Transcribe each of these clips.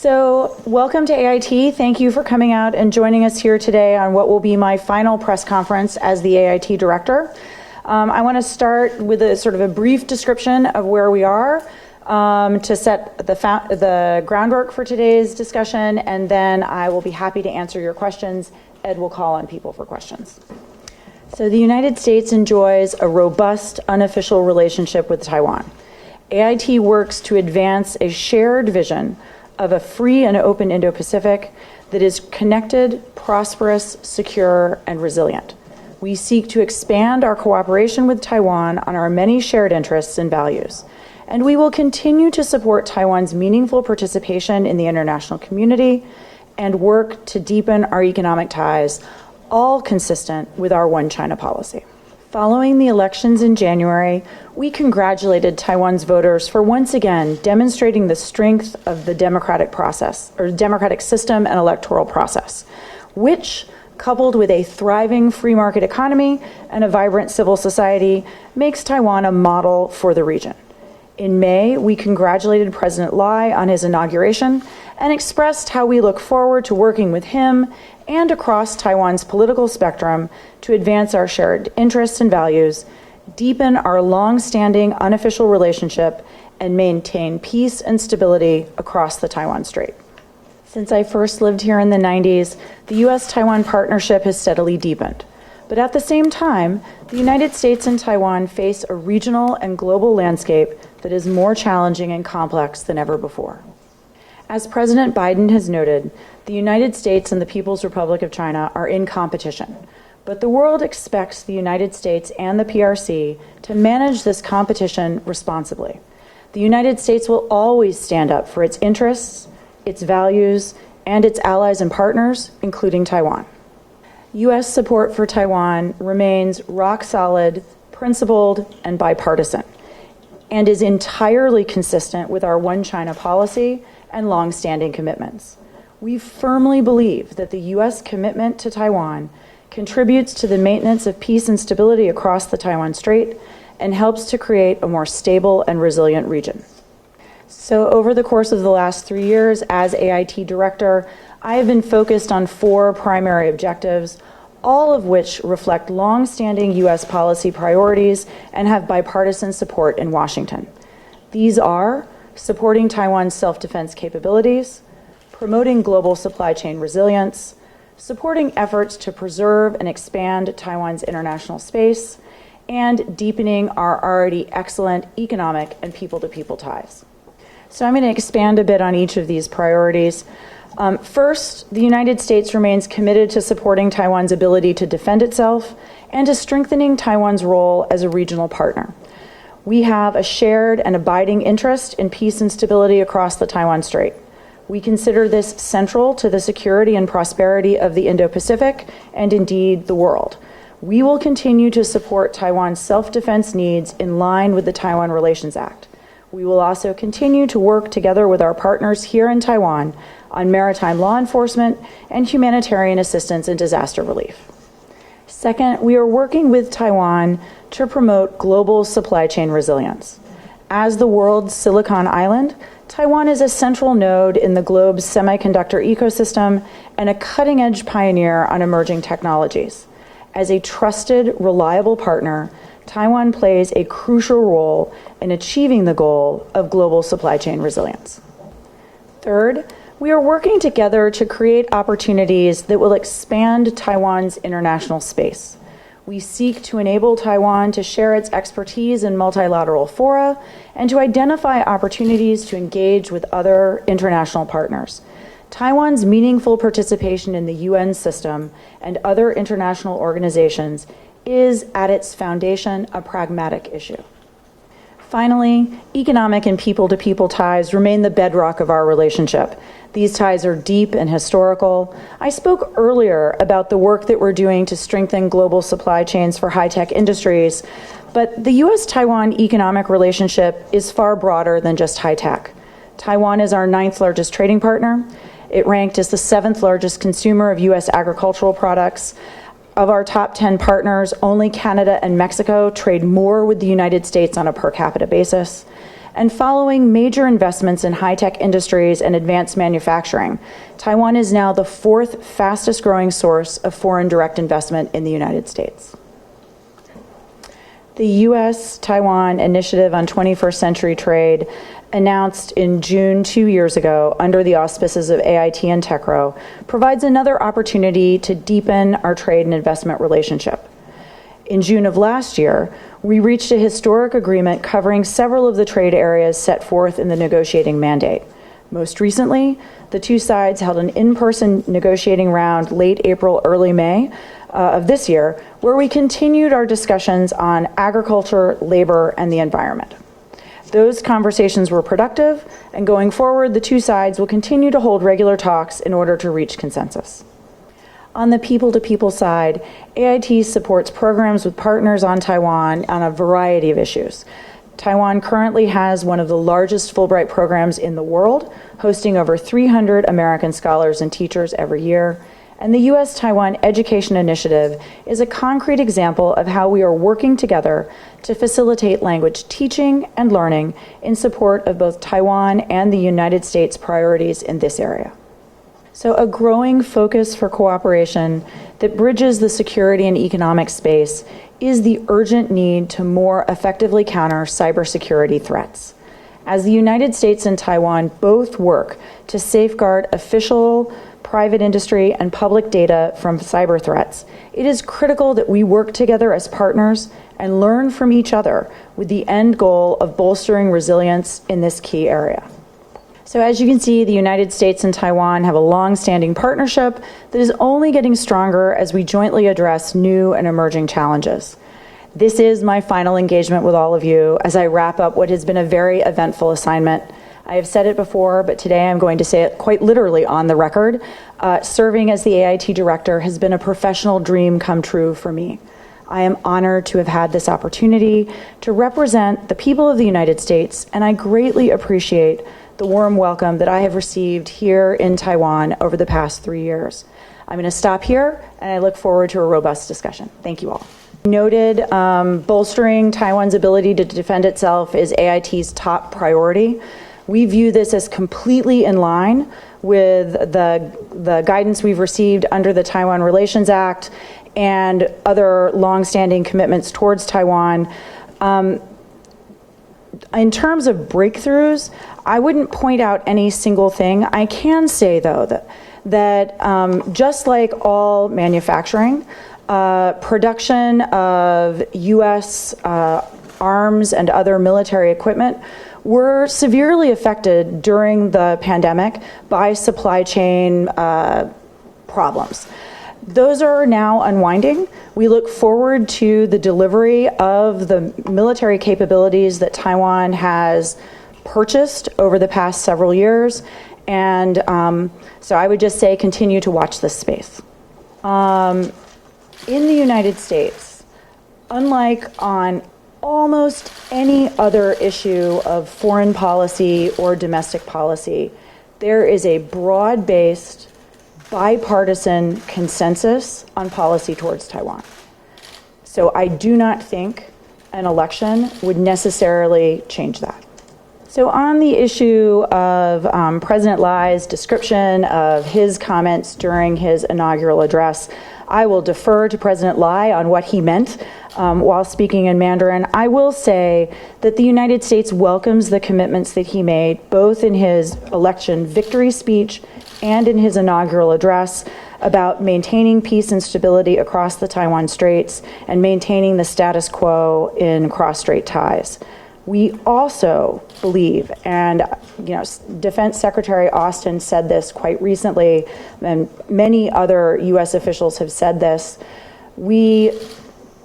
So welcome to AIT. Thank you for coming out and joining us here today on what will be my final press conference as the AIT director. I want to start with a sort of a brief description of where we are to set the groundwork for today's discussion, and then I will be happy to answer your questions. Ed will call on people for questions. So the United States enjoys a robust, unofficial relationship with Taiwan. AIT works to advance a shared vision of a free and open Indo-Pacific that is connected, prosperous, secure, and resilient. We seek to expand our cooperation with Taiwan on our many shared interests and values, and we will continue to support Taiwan's meaningful participation in the international community and work to deepen our economic ties, all consistent with our One China policy. Following the elections in January, we congratulated Taiwan's voters for once again demonstrating the strength of the democratic process, or democratic system and electoral process, which, coupled with a thriving free market economy and a vibrant civil society, makes Taiwan a model for the region. In May, we congratulated President Lai on his inauguration and expressed how we look forward to working with him and across Taiwan's political spectrum to advance our shared interests and values, deepen our long-standing unofficial relationship, and maintain peace and stability across the Taiwan Strait. Since I first lived here in the 90s, the US-Taiwan partnership has steadily deepened. But at the same time, the United States and Taiwan face a regional and global landscape that is more challenging and complex than ever before. As President Biden has noted, the United States and the People's Republic of China are in competition, but the world expects the United States and the PRC to manage this competition responsibly. The United States will always stand up for its interests, its values, and its allies and partners, including Taiwan. U.S. support for Taiwan remains rock solid, principled, and bipartisan, and is entirely consistent with our One China policy and long-standing commitments. We firmly believe that the U.S. commitment to Taiwan contributes to the maintenance of peace and stability across the Taiwan Strait and helps to create a more stable and resilient region. So over the course of the last 3 years as AIT director, I have been focused on 4 primary objectives, all of which reflect long-standing U.S. policy priorities and have bipartisan support in Washington. These are supporting Taiwan's self-defense capabilities, promoting global supply chain resilience, supporting efforts to preserve and expand Taiwan's international space, and deepening our already excellent economic and people-to-people ties. So I'm going to expand a bit on each of these priorities. First, the United States remains committed to supporting Taiwan's ability to defend itself and to strengthening Taiwan's role as a regional partner. We have a shared and abiding interest in peace and stability across the Taiwan Strait. We consider this central to the security and prosperity of the Indo-Pacific and indeed the world. We will continue to support Taiwan's self-defense needs in line with the Taiwan Relations Act. We will also continue to work together with our partners here in Taiwan on maritime law enforcement and humanitarian assistance and disaster relief. Second, we are working with Taiwan to promote global supply chain resilience. As the world's Silicon Island, Taiwan is a central node in the globe's semiconductor ecosystem and a cutting-edge pioneer on emerging technologies. As a trusted, reliable partner, Taiwan plays a crucial role in achieving the goal of global supply chain resilience. Third, we are working together to create opportunities that will expand Taiwan's international space. We seek to enable Taiwan to share its expertise in multilateral fora and to identify opportunities to engage with other international partners. Taiwan's meaningful participation in the UN system and other international organizations is, at its foundation, a pragmatic issue. Finally, economic and people-to-people ties remain the bedrock of our relationship. These ties are deep and historical. I spoke earlier about the work that we're doing to strengthen global supply chains for high-tech industries, but the U.S.-Taiwan economic relationship is far broader than just high-tech. Taiwan is our 9th largest trading partner. It ranked as the 7th largest consumer of U.S. agricultural products. Of our top 10 partners, only Canada and Mexico trade more with the United States on a per capita basis. And following major investments in high-tech industries and advanced manufacturing, Taiwan is now the fourth fastest growing source of foreign direct investment in the United States. The US-Taiwan Initiative on 21st Century Trade, announced in June 2 years ago under the auspices of AIT and TECRO, provides another opportunity to deepen our trade and investment relationship. In June of last year, we reached a historic agreement covering several of the trade areas set forth in the negotiating mandate. Most recently, the two sides held an in-person negotiating round late April, early May of this year, where we continued our discussions on agriculture, labor, and the environment. Those conversations were productive, and going forward, the two sides will continue to hold regular talks in order to reach consensus. On the people-to-people side, AIT supports programs with partners on Taiwan on a variety of issues. Taiwan currently has one of the largest Fulbright programs in the world, hosting over 300 American scholars and teachers every year. And the US-Taiwan Education Initiative is a concrete example of how we are working together to facilitate language teaching and learning in support of both Taiwan and the United States priorities in this area. So a growing focus for cooperation that bridges the security and economic space is the urgent need to more effectively counter cybersecurity threats. As the United States and Taiwan both work to safeguard official, private industry, and public data from cyber threats, it is critical that we work together as partners and learn from each other with the end goal of bolstering resilience in this key area. So as you can see, the United States and Taiwan have a long-standing partnership that is only getting stronger as we jointly address new and emerging challenges. This is my final engagement with all of you as I wrap up what has been a very eventful assignment. I have said it before, but today I'm going to say it quite literally on the record. Serving as the AIT director has been a professional dream come true for me. I am honored to have had this opportunity to represent the people of the United States, and I greatly appreciate the warm welcome that I have received here in Taiwan over the past 3 years. I'm going to stop here, and I look forward to a robust discussion. Thank you all. Noted, bolstering Taiwan's ability to defend itself is AIT's top priority. We view this as completely in line with the guidance we've received under the Taiwan Relations Act and other longstanding commitments towards Taiwan. In terms of breakthroughs, I wouldn't point out any single thing. I can say, though, that just like all manufacturing, production of U.S. Arms and other military equipment were severely affected during the pandemic by supply chain problems. Those are now unwinding. We look forward to the delivery of the military capabilities that Taiwan has purchased over the past several years. And so I would just say continue to watch this space. In the United States, unlike on almost any other issue of foreign policy or domestic policy, there is a broad-based, bipartisan consensus on policy towards Taiwan. So I do not think an election would necessarily change that. So on the issue of President Lai's description of his comments during his inaugural address, I will defer to President Lai on what he meant while speaking in Mandarin. I will say that the United States welcomes the commitments that he made, both in his election victory speech and in his inaugural address, about maintaining peace and stability across the Taiwan Straits and maintaining the status quo in cross-strait ties. We also believe, and Defense Secretary Austin said this quite recently, and many other U.S. officials have said this, we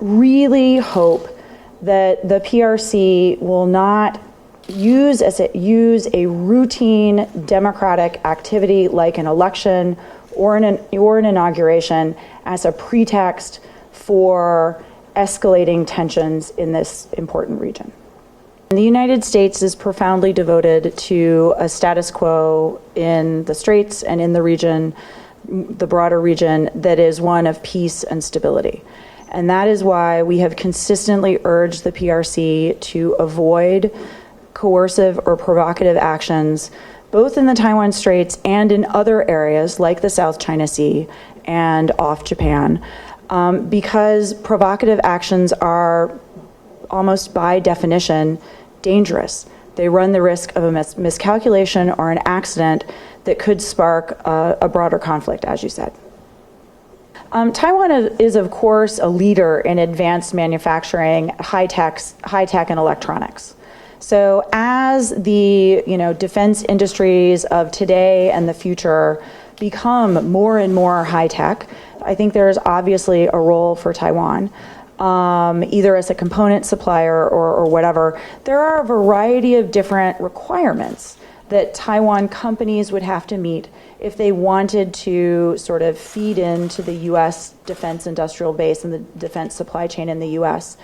really hope that the PRC will not use a routine democratic activity like an election or an inauguration as a pretext for escalating tensions in this important region. The United States is profoundly devoted to a status quo in the Straits and in the region, the broader region, that is one of peace and stability. And that is why we have consistently urged the PRC to avoid coercive or provocative actions, both in the Taiwan Straits and in other areas like the South China Sea and off Japan, because provocative actions are almost by definition dangerous. They run the risk of a miscalculation or an accident that could spark a broader conflict, as you said. Taiwan is, of course, a leader in advanced manufacturing, high tech and electronics. So as the defense industries of today and the future become more and more high tech, I think there's obviously a role for Taiwan, either as a component supplier or whatever. There are a variety of different requirements that Taiwan companies would have to meet if they wanted to sort of feed into the U.S. defense industrial base and the defense supply chain in the U.S.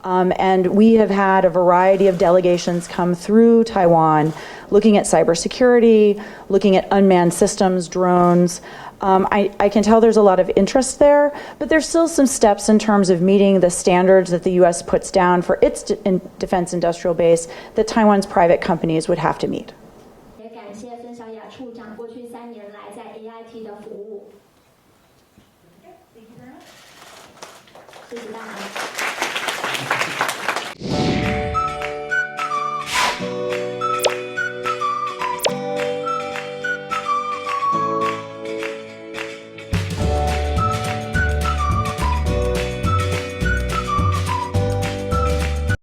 And we have had a variety of delegations come through Taiwan looking at cybersecurity, looking at unmanned systems, drones. I can tell there's a lot of interest there, but there's still some steps in terms of meeting the standards that the U.S. puts down for its defense industrial base that Taiwan's private companies would have to meet. 也感谢孙晓雅处长过去3年来在 AIT 的服务。谢谢大家。